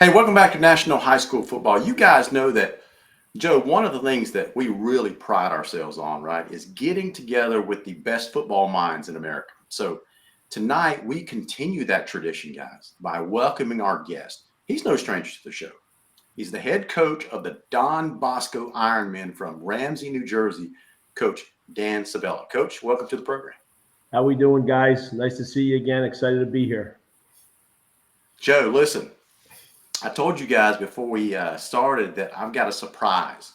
Hey, welcome back to National High School Football. You guys know that, Joe, one of the things that we really pride ourselves on, right, is getting together with the best football minds in America. So tonight, we continue that tradition, guys, by welcoming our guest. He's no stranger to the show. He's the head coach of the Don Bosco Ironmen from Ramsey, New Jersey, Coach Dan Sabella. Coach, welcome to the program. How we doing, guys? Nice to see you again. Excited to be here. Joe, listen. I told you guys before we started that I've got a surprise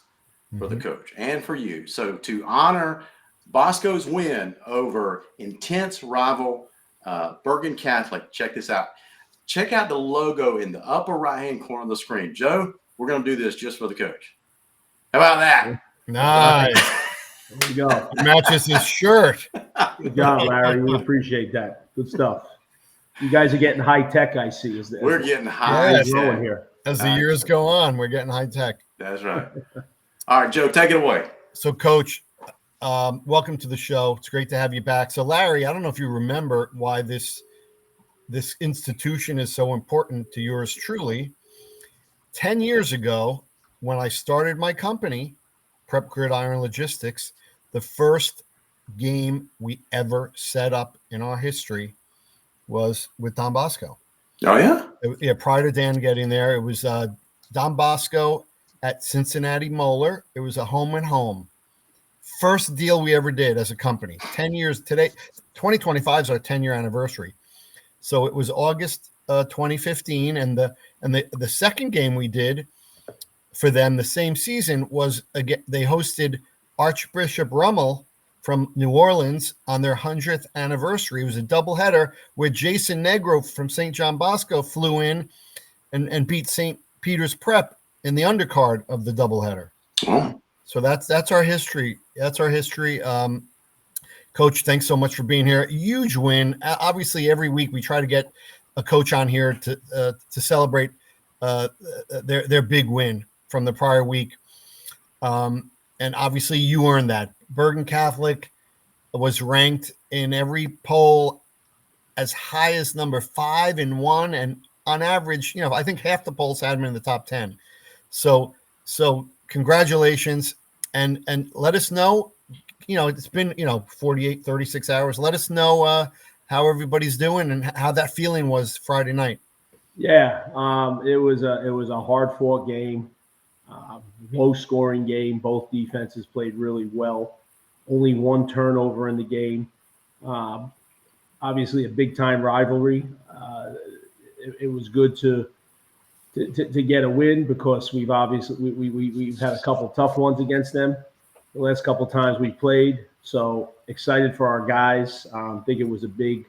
for the coach and for you. So to honor Bosco's win over intense rival Bergen Catholic, check this out. Check out the logo in the upper right-hand corner of the screen. Joe, we're going to do this just for the coach. How about that? Nice. There you go. It matches his shirt. Good job, Larry. We appreciate that. Good stuff. You guys are getting high tech, I see. We're getting high tech here. As the years go on, we're getting high tech. That's right. All right, Joe, take it away. So, Coach, welcome to the show. It's great to have you back. So, Larry, I don't know if you remember why this institution is so important to yours truly. 10 years ago, when I started my company, Prep Gridiron Logistics, the first game we ever set up in our history was with Don Bosco. Oh, yeah? Yeah, prior to Dan getting there, it was Don Bosco at Cincinnati Moeller. It was a home and home. First deal we ever did as a company. 10 years today. 2025 is our 10-year anniversary. So it was August 2015, and the second game we did for them the same season was again they hosted Archbishop Rummel from New Orleans on their 100th anniversary. It was a doubleheader where Jason Negro from St. John Bosco flew in and beat St. Peter's Prep in the undercard of the doubleheader. Oh. So that's our history. That's our history. Coach, thanks so much for being here. Huge win. Obviously, every week we try to get a coach on here to celebrate their big win from the prior week. And obviously, you earned that. Bergen Catholic was ranked in every poll as high as number 5 and 1, and on average, I think half the polls had them in the top 10. So congratulations, and let us know. It's been 48, 36 hours. Let us know how everybody's doing and how that feeling was Friday night. Yeah, it was a hard-fought game. Low-scoring game. Both defenses played really well. Only one turnover in the game. Obviously, a big-time rivalry. It was good to get a win because we've obviously we've had a couple tough ones against them the last couple times we played. So excited for our guys. Think it was a big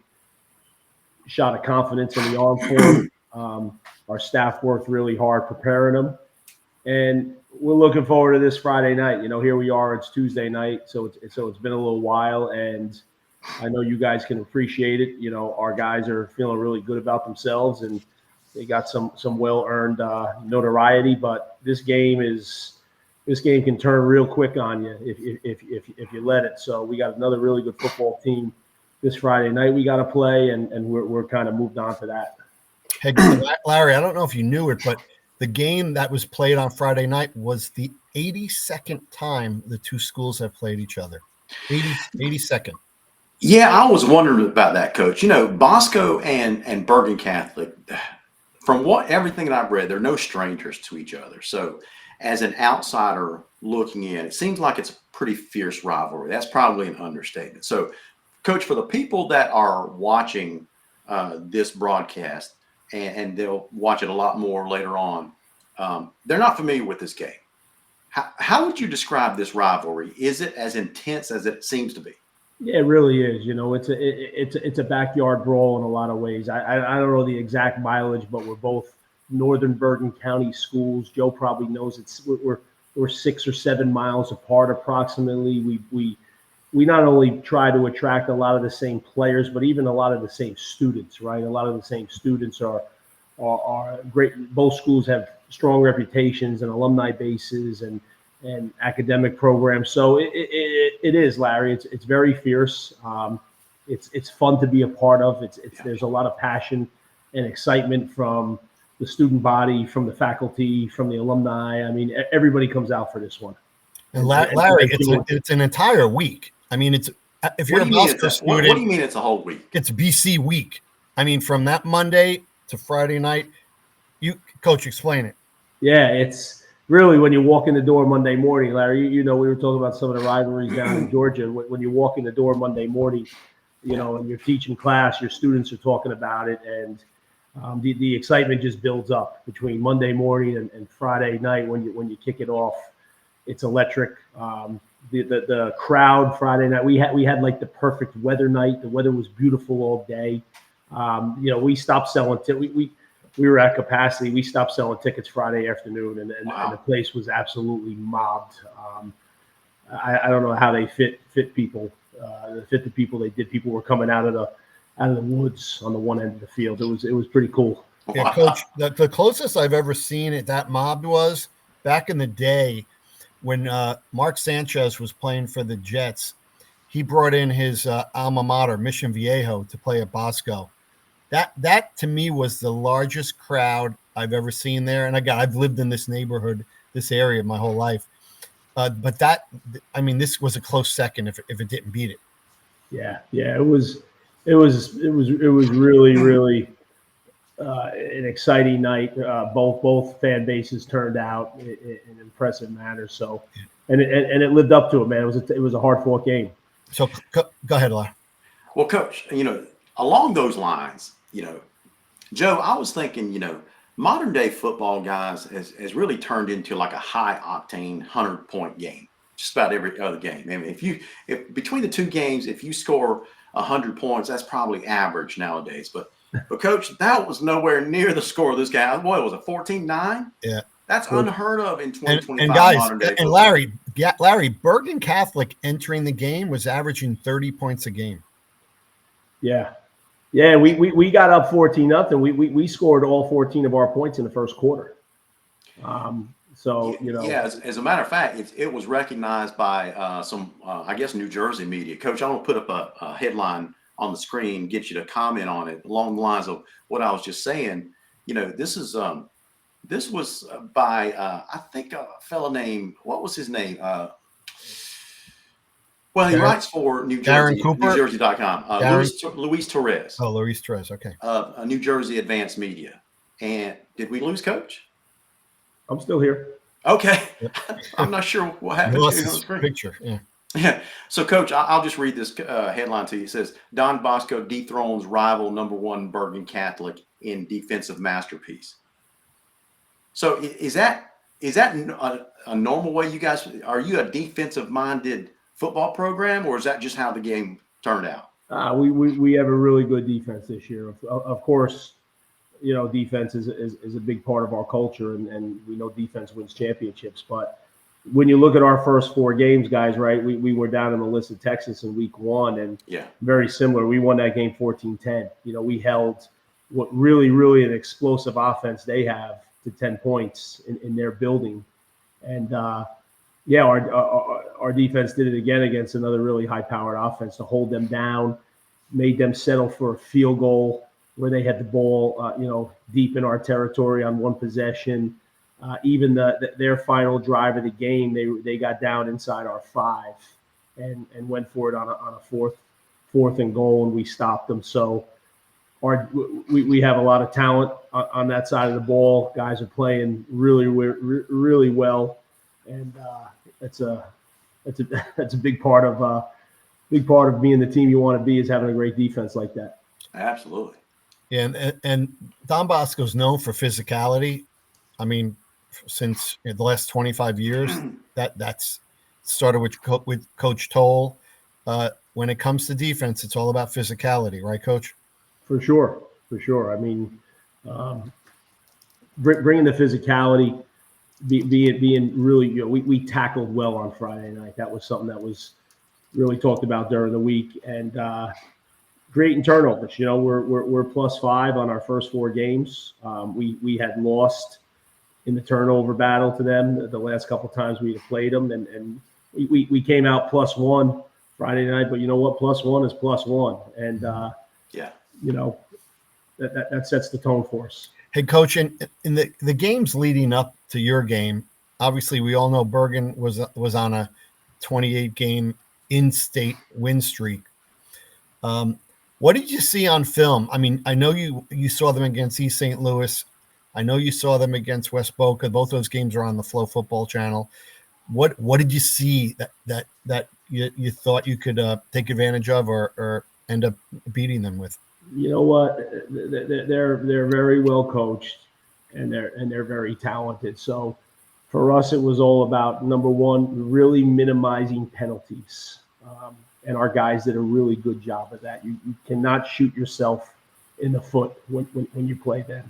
shot of confidence in the arm for them. Our staff worked really hard preparing them. And we're looking forward to this Friday night. Here we are. It's Tuesday night, so it's been a little while, and I know you guys can appreciate it. Our guys are feeling really good about themselves, and they got some well-earned notoriety. But this game can turn real quick on you if you let it. So we got another really good football team this Friday night we got to play, and we're kind of moved on to that. Hey, Larry, I don't know if you knew it, but the game that was played on Friday night was the 82nd time the two schools have played each other. 82nd. Yeah, I was wondering about that, Coach. Bosco and Bergen Catholic, from everything that I've read, they're no strangers to each other. So as an outsider looking in, it seems like it's a pretty fierce rivalry. That's probably an understatement. So, Coach, for the people that are watching this broadcast, and they'll watch it a lot more later on, they're not familiar with this game. How would you describe this rivalry? Is it as intense as it seems to be? Yeah, it really is. It's a backyard brawl in a lot of ways. I don't know the exact mileage, but we're both northern Bergen County schools. Joe probably knows we're 6 or 7 miles apart approximately. We not only try to attract a lot of the same players, but even a lot of the same students, right? A lot of the same students are great. Both schools have strong reputations and alumni bases and academic programs. So it is, Larry. It's very fierce. It's fun to be a part of. There's a lot of passion and excitement from the student body, from the faculty, from the alumni. I mean, everybody comes out for this one. And Larry, it's an entire week. I mean, it's if you're a Bosco student, what do you mean it's a whole week? It's BC week. I mean, from that Monday to Friday night. Coach, explain it. Yeah, it's really when you walk in the door Monday morning, Larry. You know, we were talking about some of the rivalries down in Georgia. When you walk in the door Monday morning, you know, and you're teaching class, your students are talking about it, and the excitement just builds up between Monday morning and Friday night when you kick it off. It's electric. The crowd Friday night, we had like the perfect weather night. The weather was beautiful all day. You know, we stopped selling we were at capacity. We stopped selling tickets Friday afternoon, and the place was absolutely mobbed. I don't know how they fit people. Fit the people they did. People were coming out of the woods on the one end of the field. It was pretty cool. Yeah, Coach. The closest I've ever seen it that mobbed was back in the day when Mark Sanchez was playing for the Jets. He brought in his alma mater, Mission Viejo, to play at Bosco. That to me was the largest crowd I've ever seen there. And again, I've lived in this neighborhood, this area my whole life. But this was a close second if it didn't beat it. Yeah, it was really, really an exciting night. Both fan bases turned out in an impressive manner. So, and it lived up to it, man. It was a hard fought game. So go ahead, Lar. Well, Coach, you know, along those lines, you know, Joe, I was thinking, you know, modern day football, guys, has really turned into like a high octane 100-point game. Just about every other game. I mean, if between the two games, if you score 100 points, that's probably average nowadays. But Coach, that was nowhere near the score of this guy. What was it, 14-9? Yeah. That's unheard of in 2025 and guys, modern day and football. Larry, Bergen Catholic entering the game was averaging 30 points a game. Yeah. Yeah, we got up 14-0. We scored all 14 of our points in the first quarter. So, you know. Yeah, as a matter of fact, it was recognized by some, I guess, New Jersey media. Coach, I'm going to put up a headline on the screen, get you to comment on it along the lines of what I was just saying. You know, this was by, I think, a fellow named, what was his name? Well, he writes for New Jersey, NewJersey.com. Luis Torres. Oh, Luis Torres. Okay. New Jersey Advanced Media. And did we lose Coach? I'm still here. Okay. I'm not sure what happened to the screen. Picture. Yeah. Yeah. So, Coach, I'll just read this headline to you. It says, Don Bosco dethrones rival #1 Bergen Catholic in defensive masterpiece. So is that a normal way you guys – are you a defensive-minded football program, or is that just how the game turned out? We have a really good defense this year. Of course, you know, defense is a big part of our culture, and we know defense wins championships. But when you look at our first 4 games, guys, right, we were down in Melissa, Texas in week 1, and very similar. We won that game 14-10. You know, we held what really, really an explosive offense they have to 10 points in their building. And, our defense did it again against another really high-powered offense to hold them down, made them settle for a field goal where they had the ball, deep in our territory on one possession. Even their final drive of the game, they got down inside our 5 and went for it on a fourth and goal, and we stopped them. So we have a lot of talent on that side of the ball. Guys are playing really, really well, and that's a big part of being the team you want to be, is having a great defense like that. Absolutely. Yeah, and Don Bosco's known for physicality. I mean, since the last 25 years, that's started with Coach Toll. When it comes to defense, it's all about physicality, right, Coach? For sure. I mean, bringing the physicality, being really, we tackled well on Friday night. That was something that was really talked about during the week, and creating turnovers. You know, we're +5 on our first 4 games. We had lost in the turnover battle to them the last couple of times we had played them, and we came out +1 Friday night. But you know what? +1 is +1, and you know, that sets the tone for us. Hey, Coach, in the games leading up to your game, obviously we all know Bergen was on a 28-game in-state win streak. What did you see on film? I mean, I know you saw them against East St. Louis. I know you saw them against West Boca. Both those games are on the Flow Football channel. What did you see that you thought you could take advantage of or end up beating them with? You know what? They're very well coached, and they're very talented. So for us, it was all about, number one, really minimizing penalties. And our guys did a really good job of that. You cannot shoot yourself in the foot when you play them.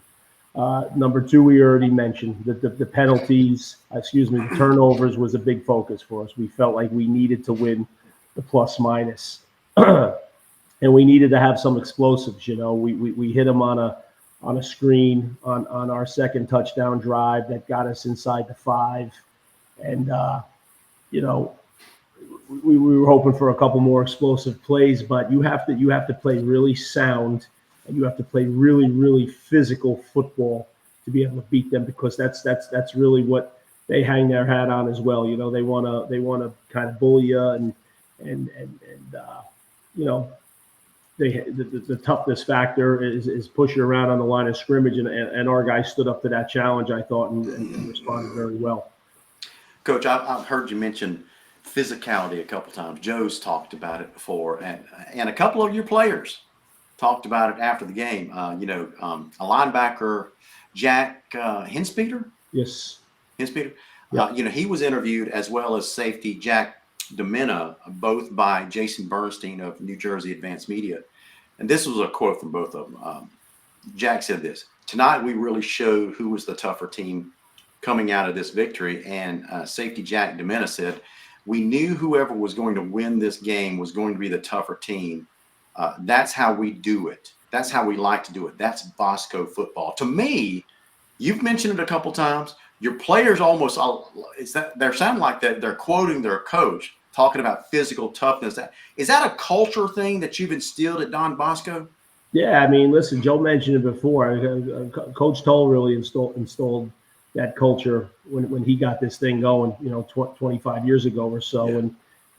Number two, we already mentioned that the penalties, the turnovers was a big focus for us. We felt like we needed to win the plus minus. And we needed to have some explosives. We hit them on a screen on our second touchdown drive that got us inside the 5, and we were hoping for a couple more explosive plays. But you have to play really sound, and you have to play really, really physical football to be able to beat them, because that's really what they hang their hat on as well. They want to kind of bully you and the toughness factor is push you around on the line of scrimmage, and our guys stood up to that challenge, I thought, and responded very well. Coach, I've heard you mention physicality a couple times. Joe's talked about it before, and a couple of your players talked about it after the game. A linebacker, Jack Hinspeter. Yes. Hinspeter. Yeah. He was interviewed, as well as safety Jack Demena, both by Jason Bernstein of New Jersey Advanced Media. And this was a quote from both of them. Jack said this: "Tonight we really showed who was the tougher team coming out of this victory." And safety Jack Demena said, "We knew whoever was going to win this game was going to be the tougher team. That's how we do it. That's how we like to do it. That's Bosco football." To me, you've mentioned it a couple times. Your players almost they're sounding like that they're quoting their coach, talking about physical toughness. Is that a culture thing that you've instilled at Don Bosco? Yeah, I mean, listen, Joe mentioned it before. Coach Toll really installed that culture when he got this thing going, 25 years ago or so, yeah.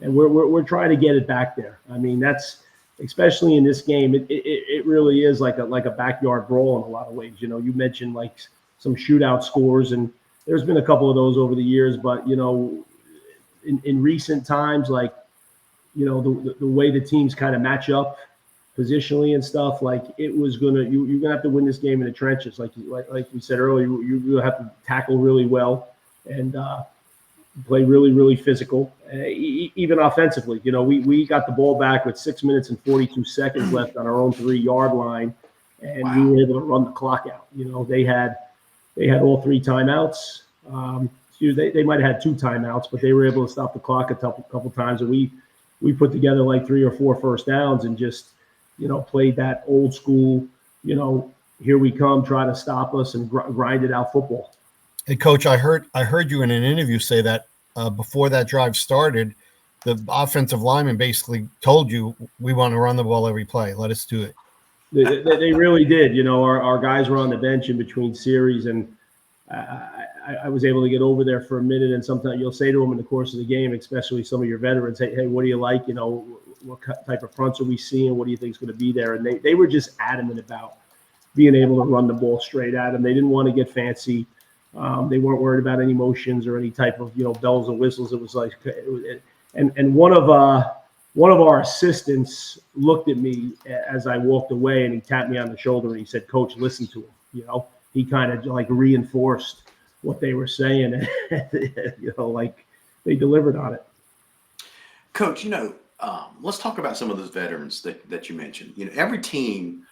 and we're trying to get it back there. I mean, that's, especially in this game, it really is like a backyard brawl in a lot of ways. You mentioned like some shootout scores, and there's been a couple of those over the years, but in recent times, like the way the teams kind of match up positionally and stuff, like it was you're gonna have to win this game in the trenches, like we said earlier. You have to tackle really well and play really, really physical, even offensively. We got the ball back with 6 minutes and 42 seconds left on our own 3-yard line, and wow. We were able to run the clock out. They had all 3 timeouts. They might have had 2 timeouts, but they were able to stop the clock a couple times, and we put together like 3 or 4 first downs and just played that old school, here we come, try to stop us and grinded out football. Hey, Coach, I heard you in an interview say that before that drive started, the offensive lineman basically told you, "We want to run the ball every play. Let us do it." They really did. Our guys were on the bench in between series, and I was able to get over there for a minute. And sometimes you'll say to them in the course of the game, especially some of your veterans, "Hey, what do you like? What type of fronts are we seeing? What do you think is going to be there?" And they were just adamant about being able to run the ball straight at them. They didn't want to get fancy. They weren't worried about any motions or any type of bells and whistles. It was like, and one of our assistants looked at me as I walked away, and he tapped me on the shoulder and he said, "Coach, listen to him." He kind of like reinforced what they were saying, and like they delivered on it. Coach, let's talk about some of those veterans that you mentioned. Every team,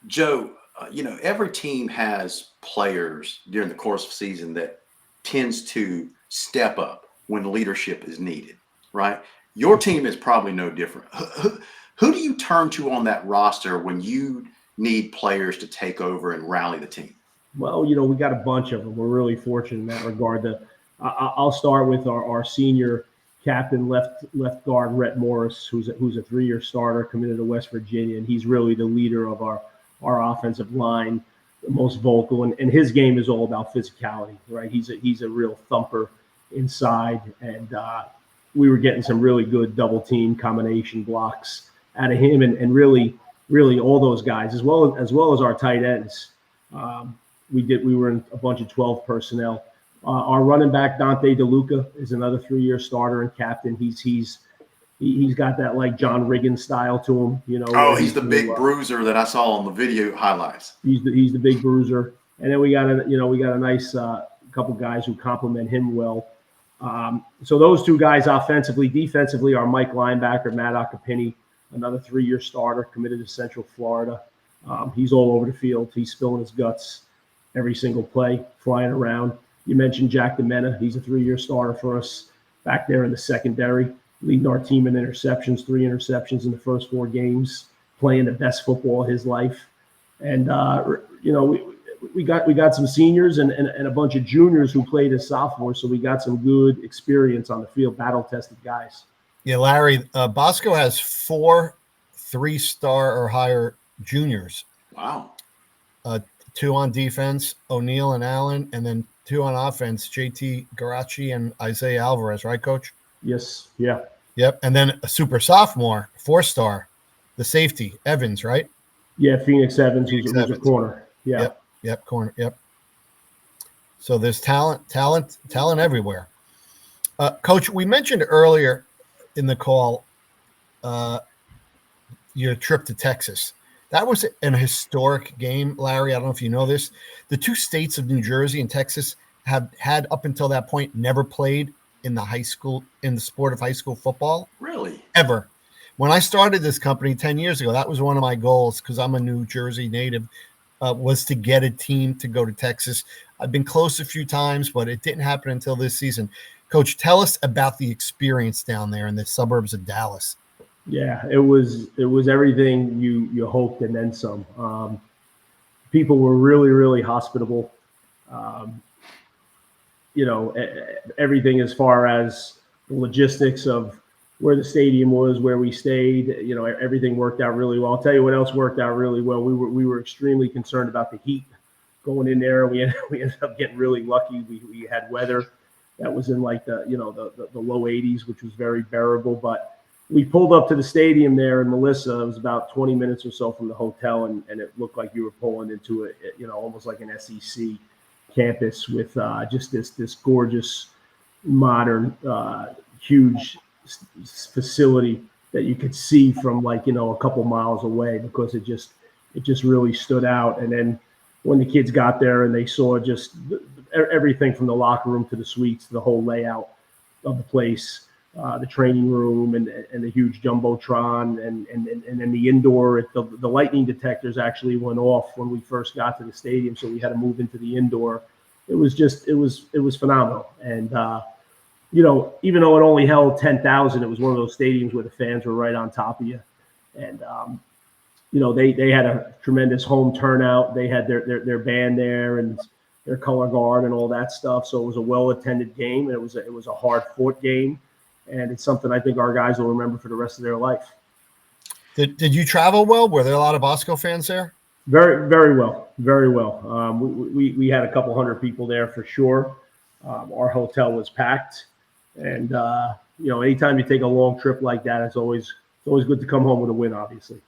Joe, every team has players during the course of the season that tends to step up when leadership is needed, right? Your team is probably no different. Who do you turn to on that roster when you need players to take over and rally the team? Well, we got a bunch of them. We're really fortunate in that regard. I'll start with our senior captain, left guard, Rhett Morris, who's a 3-year starter, committed to West Virginia, and he's really the leader of our offensive line. most vocal, and his game is all about physicality, right? He's a real thumper inside, and we were getting some really good double team combination blocks out of him, and really all those guys, as well as our tight ends. We were in a bunch of 12 personnel. Our running back Dante DeLuca is another 3-year starter and captain. He's got that like John Riggins style to him, Oh, he's the big bruiser that I saw on the video highlights. He's the big bruiser, and then we got a nice couple guys who complement him well. So those two guys, offensively, defensively, our Mike linebacker Matt Acapini, another 3-year starter, committed to Central Florida. He's all over the field. He's spilling his guts every single play, flying around. You mentioned Jack DeMena. He's a 3-year starter for us back there in the secondary, leading our team in interceptions, 3 interceptions in the first 4 games, playing the best football of his life. And, we got some seniors and a bunch of juniors who played as sophomores, so we got some good experience on the field, battle-tested guys. Yeah, Larry, Bosco has 4 3-star or higher juniors. Wow. 2 on defense, O'Neal and Allen, and then 2 on offense, JT Garachi and Isaiah Alvarez, right, Coach? Yes. Yeah. Yep. And then a super sophomore, 4-star, the safety, Evans, right? Yeah, Phoenix Evans, who's a corner. Yeah. Yep, corner. Yep. So there's talent everywhere. Coach, we mentioned earlier in the call your trip to Texas. That was an historic game, Larry. I don't know if you know this. The 2 states of New Jersey and Texas have had up until that point never played in the sport of high school football. Really? Ever. When I started this company 10 years ago, that was one of my goals, because I'm a New Jersey native, was to get a team to go to Texas. I've been close a few times, but it didn't happen until this season. Coach, tell us about the experience down there in the suburbs of Dallas. Yeah, it was everything you hoped and then some. People were really, really hospitable. Everything as far as the logistics of where the stadium was, where we stayed, everything worked out really well. I'll tell you what else worked out really well. We were extremely concerned about the heat going in there. We ended up getting really lucky. We had weather that was in like the low 80s, which was very bearable. But we pulled up to the stadium there in Melissa. It was about 20 minutes or so from the hotel, and it looked like you were pulling into almost like an SEC campus with just this gorgeous, modern, huge facility that you could see from a couple miles away, because it just really stood out. And then when the kids got there and they saw just everything from the locker room to the suites, the whole layout of the place, the training room and the huge jumbotron and then the indoor, the lightning detectors actually went off when we first got to the stadium, so we had to move into the indoor. It was phenomenal. And even though it only held 10,000, it was one of those stadiums where the fans were right on top of you. And they had a tremendous home turnout. They had their band there and their color guard and all that stuff. So it was a well-attended game. It was a hard-fought game, and it's something I think our guys will remember for the rest of their life. Did you travel well? Were there a lot of Bosco fans there? Very, very well. Very well. We had a couple hundred people there for sure. Our hotel was packed, and anytime you take a long trip like that, it's always good to come home with a win, obviously.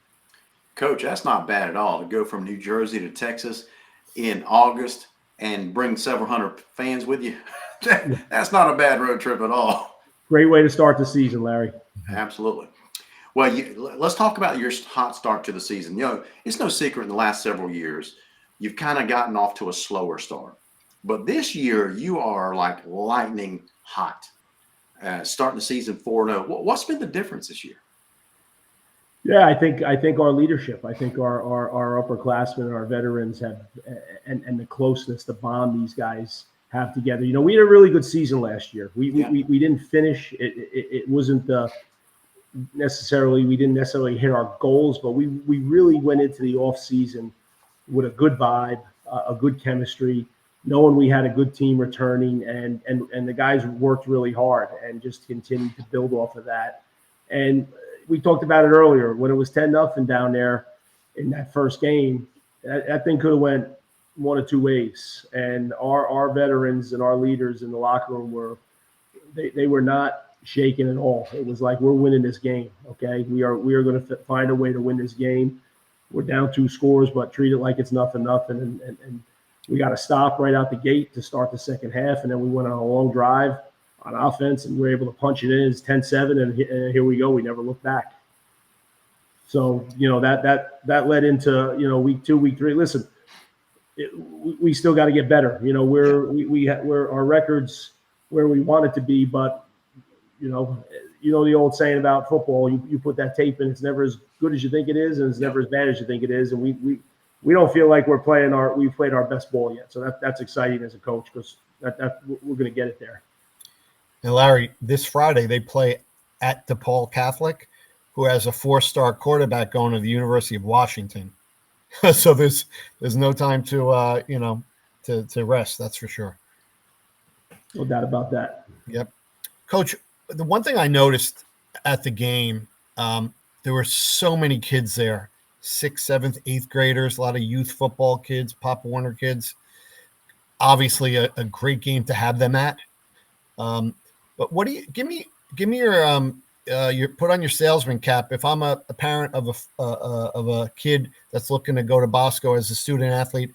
Coach, that's not bad at all to go from New Jersey to Texas in August and bring several hundred fans with you. That's not a bad road trip at all. Great way to start the season, Larry. Absolutely. Well, let's talk about your hot start to the season. It's no secret in the last several years, you've kind of gotten off to a slower start. But this year, you are like lightning hot, starting the season 4-0. What's been the difference this year? Yeah, I think our leadership. I think our upperclassmen, our veterans have, and the closeness, the bond these guys have together. We had a really good season last year. We didn't finish. It wasn't we didn't necessarily hit our goals, but we really went into the off season with a good vibe, a good chemistry, knowing we had a good team returning, and the guys worked really hard and just continued to build off of that. And we talked about it earlier when it was 10-0 down there in that first game. That thing could have went, one of two ways. And our veterans and our leaders in the locker room they were not shaken at all. It was like, we're winning this game. Okay. We are going to find a way to win this game. We're down 2 scores, but treat it like it's nothing. And we got to stop right out the gate to start the second half. And then we went on a long drive on offense, and we were able to punch it in. It's 10-7, and here we go. We never looked back. So, that led into, week 2, week 3. Listen, we still got to get better. We're our records where we want it to be, but the old saying about football, you put that tape in, it's never as good as you think it is, and it's never as bad as you think it is. And we don't feel like we've played our best ball yet. So that's exciting as a coach, because that we're going to get it there. And Larry, this Friday they play at DePaul Catholic, who has a 4-star quarterback going to the University of Washington. So there's no time to rest. That's for sure. No doubt about that. Yep. Coach, the one thing I noticed at the game, there were so many kids there, 6th, 7th, 8th graders, a lot of youth football kids, Pop Warner kids. Obviously a great game to have them at. But what do you give me your put on your salesman cap. If I'm a parent of a kid that's looking to go to Bosco as a student athlete,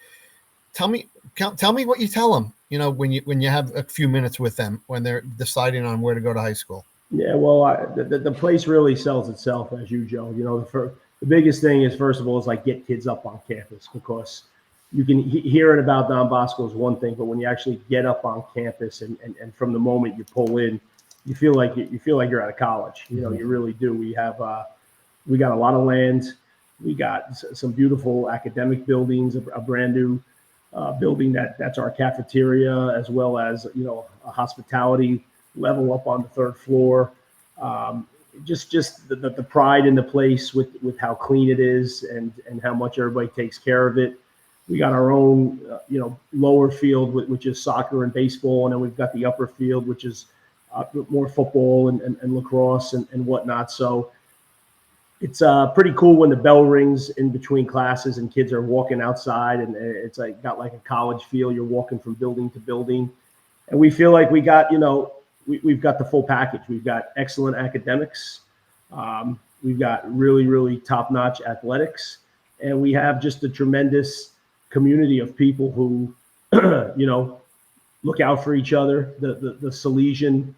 tell me what you tell them, when you have a few minutes with them when they're deciding on where to go to high school. Yeah, well, the place really sells itself, as you, Joe. The biggest thing is, first of all, is like get kids up on campus, because you can hear it about Don Bosco is one thing, but when you actually get up on campus and from the moment you pull in, you feel like you're out of college. You really do. We got a lot of land. We got some beautiful academic buildings, a brand new building that's our cafeteria, as well as a hospitality level up on the 3rd floor. Just the pride in the place with how clean it is and how much everybody takes care of it. We got our own lower field, which is soccer and baseball, and then we've got the upper field, which is more football and lacrosse and whatnot. So it's pretty cool when the bell rings in between classes and kids are walking outside, and it's got like a college feel. You're walking from building to building, and we feel like we got we've got the full package. We've got excellent academics. We've got really, really top-notch athletics, and we have just a tremendous community of people who look out for each other. The Salesian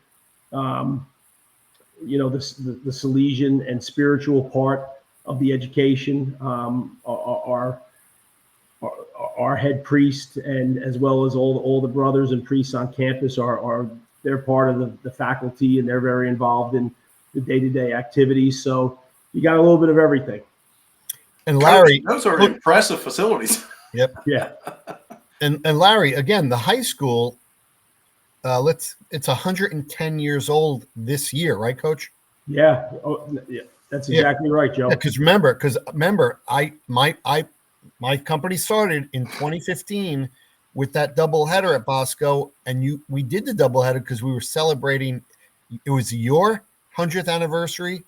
the Salesian and spiritual part of the education. Our head priest, and as well as all the brothers and priests on campus they're part of the faculty, and they're very involved in the day-to-day activities. So you got a little bit of everything. And Larry, those are impressive facilities. Yep. Yeah. And Larry, again, the high school, it's 110 years old this year, right, Coach? Yeah. Oh, yeah. That's exactly right, Joe. Yeah, because remember, my company started in 2015 with that doubleheader at Bosco, and we did the doubleheader because we were celebrating. It was your 100th anniversary,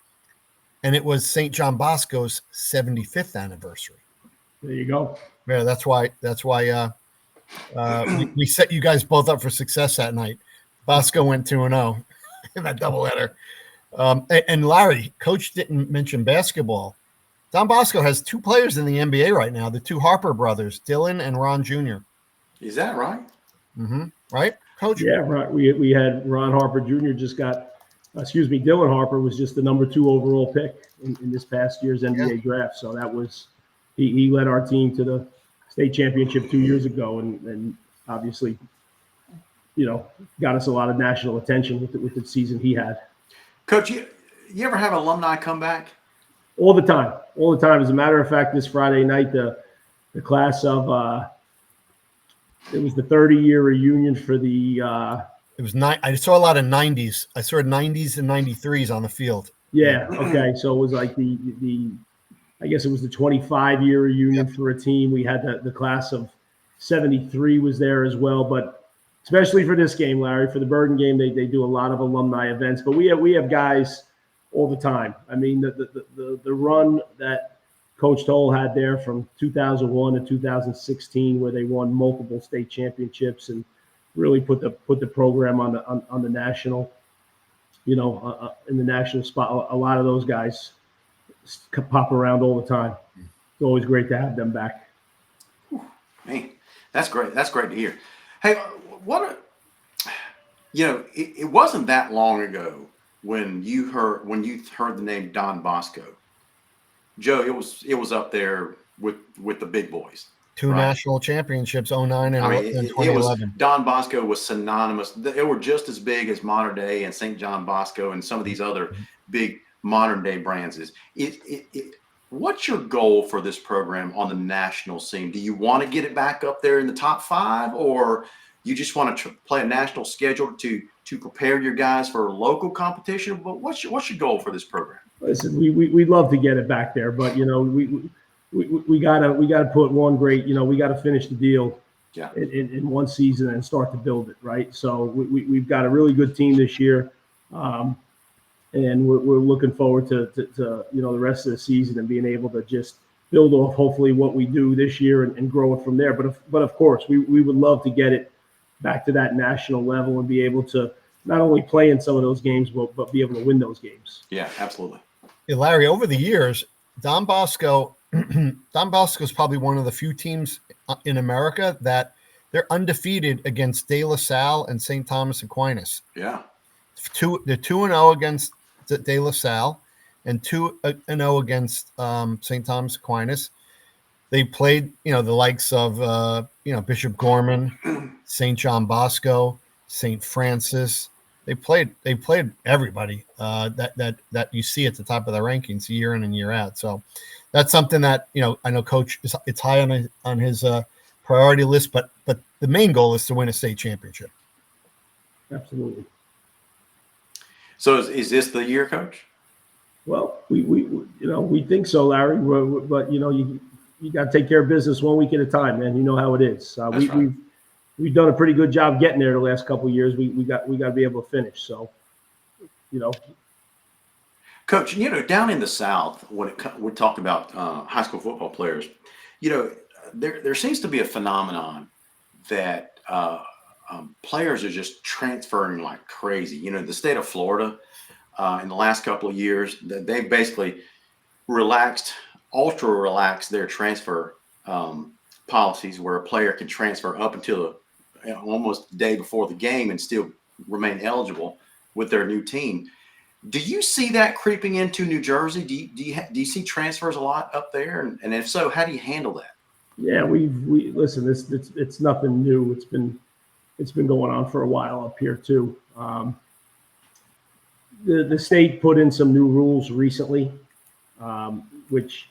and it was St. John Bosco's 75th anniversary. There you go. Yeah, that's why we set you guys both up for success that night. Bosco went 2-0 in that doubleheader. And Larry, Coach didn't mention basketball. Don Bosco has 2 players in the NBA right now, the 2 Harper brothers, Dylan and Ron Jr. Is that right? Mm-hmm. Right, Coach? Yeah, right. We had Ron Harper Jr. Dylan Harper was just the number 2 overall pick in this past year's NBA draft. So that was he led our team to the state championship 2 years ago, and obviously, got us a lot of national attention with the season he had. Coach, you ever have alumni come back? All the time. As a matter of fact, this Friday night, the class of it was the 30-year reunion for the. It was I saw a lot of 90s. I saw 90s and 93s on the field. Yeah. Okay. So it was like I guess it was the 25-year reunion for a team. We had the class of 73 was there as well, but especially for this game, Larry, for the Bergen game, they do a lot of alumni events. But we have guys all the time. I mean, the run that Coach Toll had there from 2001 to 2016, where they won multiple state championships and really put the program on the national, in the national spot. A lot of those guys pop around all the time. It's always great to have them back. Man, that's great. That's great to hear. Hey, it wasn't that long ago when you heard the name Don Bosco. Joe, it was up there with the big boys. Two right? national championships, 09 and, I mean, and it 2011. was Don Bosco was synonymous. They were just as big as Modern Day and St. John Bosco and some of these other big modern day brands. What's your goal for this program on the national scene? Do you want to get it back up there in the top 5, or you just want to play a national schedule to prepare your guys for local competition? But what's your goal for this program? Listen, we'd love to get it back there, but we gotta put one great. We gotta finish the deal in one season and start to build it, right? So we've got a really good team this year, and we're looking forward to the rest of the season and being able to just build off hopefully what we do this year and grow it from there. But of course we would love to get it back to that national level and be able to not only play in some of those games, but be able to win those games. Yeah, absolutely. Yeah, Larry, over the years, Don Bosco is probably one of the few teams in America that they're undefeated against De La Salle and St. Thomas Aquinas. Yeah. They're 2-0 against De La Salle and 2-0 against St. Thomas Aquinas. They played, the likes of, Bishop Gorman, St. John Bosco, St. Francis. They played everybody that you see at the top of the rankings year in and year out. So that's something that, I know Coach it's high on his priority list, but the main goal is to win a state championship. Absolutely. So is this the year, Coach? Well, we think so, Larry. But you got to take care of business one week at a time, man. You know how it is. We've done a pretty good job getting there the last couple of years. We got to be able to finish. So, Coach, down in the South, when we talk about high school football players, there seems to be a phenomenon that players are just transferring like crazy. The state of Florida in the last couple of years, they've basically ultra relaxed their transfer policies, where a player can transfer up until almost the day before the game and still remain eligible with their new team. Do you see that creeping into New Jersey? Do you see transfers a lot up there? And if so, how do you handle that? Yeah, we listen. It's nothing new. It's been going on for a while up here too. The state put in some new rules recently, which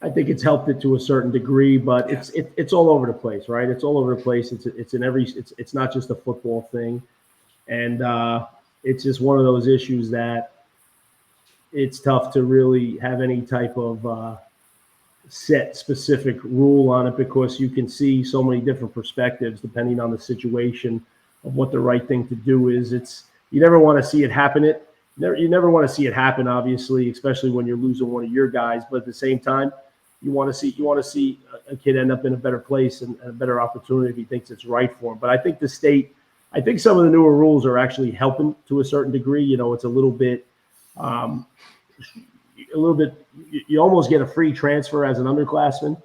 I think it's helped it to a certain degree, but it's all over the place, right? It's all over the place. It's not just a football thing, and it's just one of those issues that it's tough to really have any type of set specific rule on it, because you can see so many different perspectives depending on the situation of what the right thing to do is. You never want to see it happen. You never want to see it happen, obviously, especially when you're losing one of your guys. But at the same time, you want to see a kid end up in a better place and a better opportunity if he thinks it's right for him. But I think some of the newer rules are actually helping to a certain degree. It's a little bit, you almost get a free transfer as an underclassman,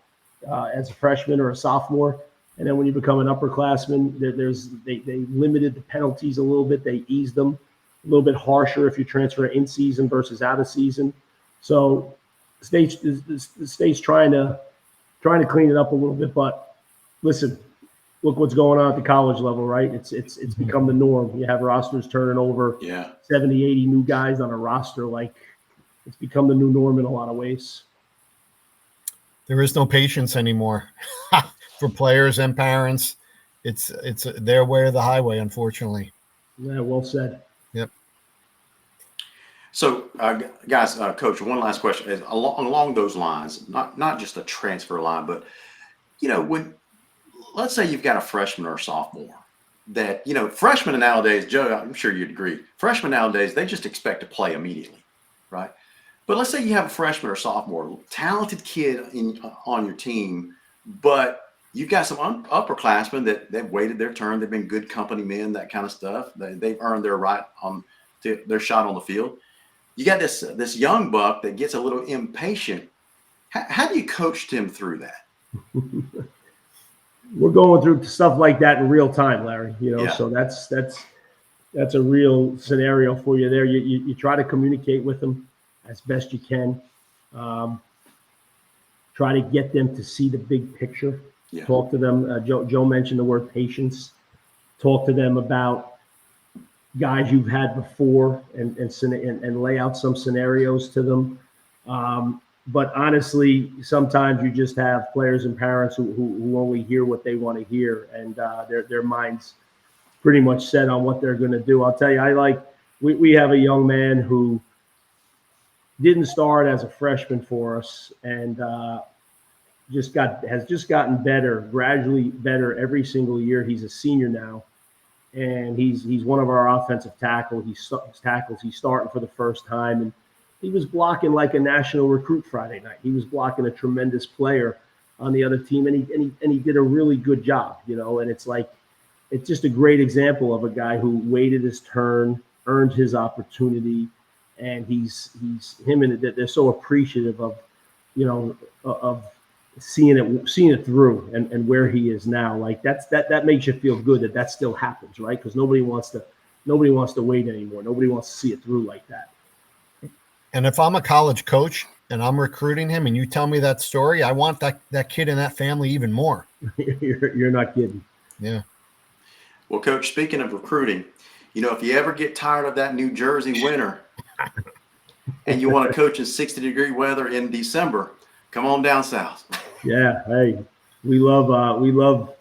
as a freshman or a sophomore. And then when you become an upperclassman, they limited the penalties a little bit. They eased them a little bit harsher if you transfer in season versus out of season. So the state's trying to clean it up a little bit. But listen, look what's going on at the college level, right? It's become the norm. You have rosters turning over 70, 80 new guys on a roster. Like, it's become the new norm in a lot of ways. There is no patience anymore for players and parents. It's their way or the highway, unfortunately. Yeah, well said. Yep. So, guys, Coach, one last question is along those lines, not just a transfer line, but when, let's say you've got a freshman or a sophomore that, freshmen nowadays, Joe, I'm sure you'd agree, freshmen nowadays, they just expect to play immediately, right? But let's say you have a freshman or sophomore, talented kid on your team, but you've got some upperclassmen they've waited their turn. They've been good company men, that kind of stuff. They've earned their right on their shot on the field. You got this young buck that gets a little impatient. How do you coach him through that? We're going through stuff like that in real time, Larry. Yeah. So that's a real scenario for you there. You try to communicate with them as best you can. Try to get them to see the big picture. Yeah. Talk to them. Joe mentioned the word patience. Talk to them about guys you've had before and lay out some scenarios to them. But honestly, sometimes you just have players and parents who only hear what they want to hear, and their minds pretty much set on what they're going to do. I'll tell you, we have a young man who didn't start as a freshman for us, and has just gotten better, gradually better every single year. He's a senior now, and he's one of our offensive tackles. He's starting for the first time, and he was blocking like a national recruit Friday night. He was blocking a tremendous player on the other team, and he did a really good job, And it's just a great example of a guy who waited his turn, earned his opportunity, and they're so appreciative of, of seeing it through and where he is now. Like that makes you feel good that still happens, right? Because nobody wants to wait anymore. Nobody wants to see it through like that. And if I'm a college coach and I'm recruiting him and you tell me that story, I want that kid and that family even more. You're not kidding. Yeah. Well, Coach, speaking of recruiting, if you ever get tired of that New Jersey winter and you want to coach in 60-degree weather in December, come on down south. Yeah. Hey, we love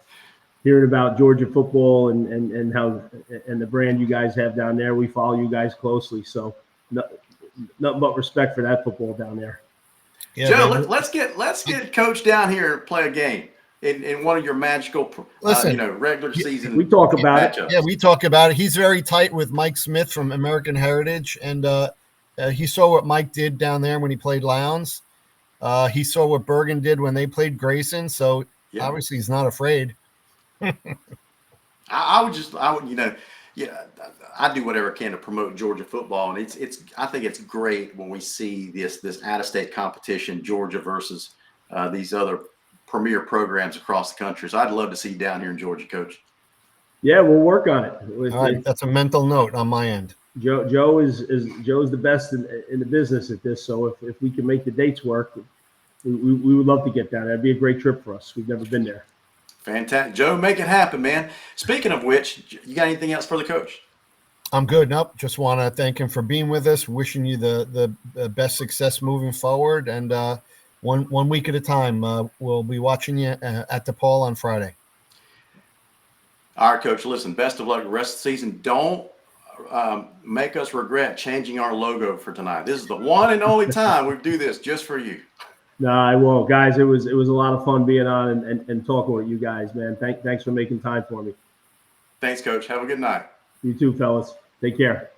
hearing about Georgia football and how and the brand you guys have down there. We follow you guys closely. So nothing but respect for that football down there. Yeah, Joe, let's get Coach down here and play a game in one of your magical, regular season. We talk about matchups. it. Yeah, we talk about it. He's very tight with Mike Smith from American Heritage, and he saw what Mike did down there when he played Lowndes. He saw what Bergen did when they played Grayson. So obviously he's not afraid. I do whatever I can to promote Georgia football, and I think it's great when we see this out-of-state competition, Georgia versus these other premier programs across the country. So I'd love to see you down here in Georgia, Coach. Yeah, we'll work on it. All right, that's a mental note on my end. Joe's the best in the business at this. So if we can make the dates work, we would love to get down there. It'd be a great trip for us. We've never been there. Fantastic. Joe, make it happen, man. Speaking of which, you got anything else for the coach? I'm good. Nope. Just want to thank him for being with us. Wishing you the best success moving forward. And one week at a time, we'll be watching you at DePaul on Friday. All right, Coach. Listen, best of luck the rest of the season. Don't make us regret changing our logo for tonight. This is the one and only time we do this just for you. No, I won't. Guys, it was a lot of fun being on and talking with you guys, man. Thanks for making time for me. Thanks, Coach. Have a good night. You too, fellas. Take care.